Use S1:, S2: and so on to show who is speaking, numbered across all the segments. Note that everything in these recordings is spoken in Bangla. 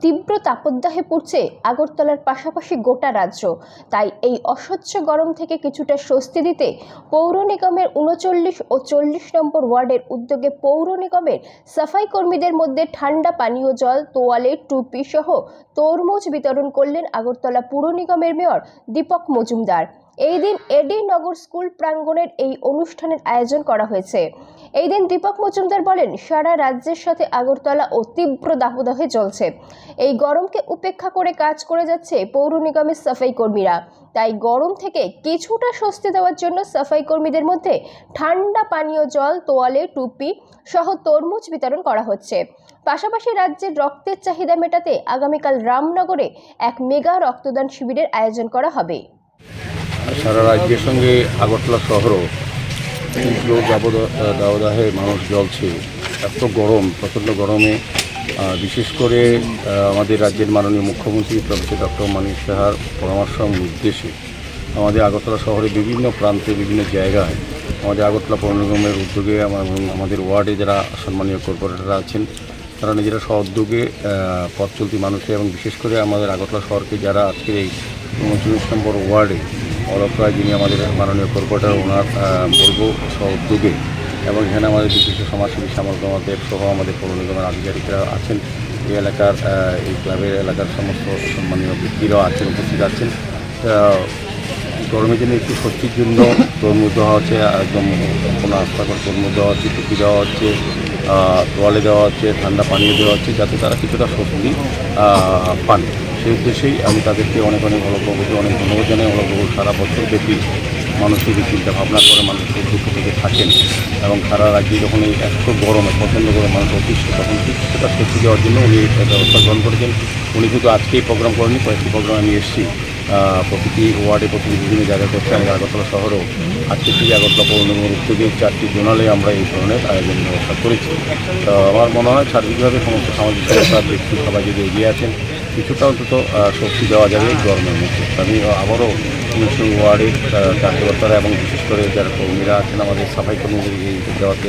S1: তীব্র তাপদাহে পড়ছে আগরতলার পাশাপাশি গোটা রাজ্য। তাই এই অসহ্য গরম থেকে কিছুটা স্বস্তি দিতে পৌর নিগমের ৩৯ ও ৪০ নম্বর ওয়ার্ডের উদ্যোগে পৌর নিগমের সাফাই কর্মীদের মধ্যে ঠান্ডা পানীয় জল, তোয়ালে, টুপি সহ তরমুজ বিতরণ করলেন আগরতলা পুর নিগমের মেয়র দীপক মজুমদার। এই দিন এডি নগর স্কুল প্রাঙ্গণের এই অনুষ্ঠানের আয়োজন করা হয়েছে। এই দিন দীপক মজুমদার বলেন, সারা রাজ্যের সাথে আগরতলা ও তীব্র দাবদাহে চলছে। এই গরমকে উপেক্ষা করে কাজ করে যাচ্ছে পৌর নিগমের সাফাই কর্মীরা। তাই গরম থেকে কিছুটা স্বস্তি দেওয়ার জন্য সাফাই কর্মীদের মধ্যে ঠান্ডা পানীয় জল, তোয়ালে, টুপি সহ তরমুজ বিতরণ করা হচ্ছে। পাশাপাশি রাজ্যের রক্তের চাহিদা মেটাতে আগামীকাল রামনগরে এক মেগা রক্তদান শিবিরের আয়োজন করা হবে।
S2: সারা রাজ্যের সঙ্গে আগরতলা শহরও তীব্র দাবদাহে মানুষ জ্বলছে। এত গরম, প্রচণ্ড গরমে বিশেষ করে আমাদের রাজ্যের মাননীয় মুখ্যমন্ত্রী প্রফেসর ডক্টর মানিক সাহার পরামর্শ নির্দেশে আমাদের আগরতলা শহরে বিভিন্ন প্রান্তে বিভিন্ন জায়গায় আমাদের আগরতলা পৌর নিগমের উদ্যোগে আমাদের ওয়ার্ডে যারা সম্মানীয় কর্পোরেটররা আছেন তারা নিজেরা সহযোগে পথ চলতি মানুষের এবং বিশেষ করে আমাদের আগরতলা শহরকে যারা আজকের এই ৩৯ নম্বর ওয়ার্ডে অলক্রায় যিনি আমাদের মাননীয় কর্পোরেটর ওনার বলবো সহযোগে এবং এখানে আমাদের বিশিষ্ট সমাজসেবী শ্যামল কুমার সহ আমাদের পৌর নিগমের আধিকারিকরা আছেন, এই এলাকার এই ক্লাবের এলাকার সমস্ত সম্মানীয় ব্যক্তিরাও আছেন, উপস্থিত আছেন। গরমের জন্য একটু স্বস্তির জন্য তরমুজ দেওয়া হচ্ছে, একদম কোনো আস্থাকর তরমুজ দেওয়া হচ্ছে, টুপি দেওয়া হচ্ছে, তোয়ালে দেওয়া হচ্ছে, ঠান্ডা পানীয় দেওয়া হচ্ছে, যাতে তারা কিছুটা স্বস্তি পান। সেই উদ্দেশ্যেই আমি তাদেরকে অনেক অলকবতী অনেক ধন্যবাদ জানাই। অলকবতী সারা বছর ব্যাপী মানুষের চিন্তা ভাবনা করে মানুষের দুঃখ থেকে থাকেন এবং সারা রাজ্যে যখন এই এত গরমে পছন্দ করে মানুষ অতিষ্ঠ, তখন কিছুটা স্বস্তি দেওয়ার জন্য উনি ব্যবস্থা গ্রহণ করেছেন। উনি কিন্তু আজকেই প্রোগ্রাম করেনি, কয়েকটি প্রোগ্রাম আমি এসেছি প্রতিটি ওয়ার্ডে প্রতিটি বিভিন্ন জায়গায় করছে। আমি আগরতলা শহরেও আজকে থেকে আগরতলা পৌর নিগমের উদ্যোগে 4টি জোনালে আমরা এই ধরনের আয়োজন ব্যবস্থা করেছি। তো আমার মনে হয় সার্বিকভাবে সমস্ত সামাজিক সংস্থার ব্যক্তি সবাই যদি এগিয়ে আছেন কিছুটা অন্তত স্বস্তি দেওয়া যাবে এই গরমের মধ্যে। আমি আবারও 19 ওয়ার্ডের কার্যকর্তারা এবং বিশেষ করে যারা কর্মীরা আছেন আমাদের সাফাই কর্মীদের এই দেওয়াতে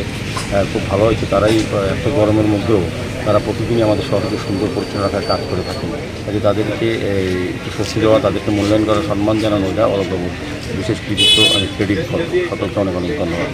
S2: খুব ভালো হয়েছে। তারাই এত গরমের মধ্যেও তারা প্রতিদিনই আমাদের শহরকে সুন্দর পরিচ্ছন্ন রাখার কাজ করে থাকেন। কাজে তাদেরকে একটু স্বস্তি দেওয়া, তাদেরকে মূল্যায়ন করা, সম্মান জানানো, এটা অলগব বিশেষ কৃতিত্ব আমি ক্রেডিট করব। সকলকে অনেক অনেক ধন্যবাদ।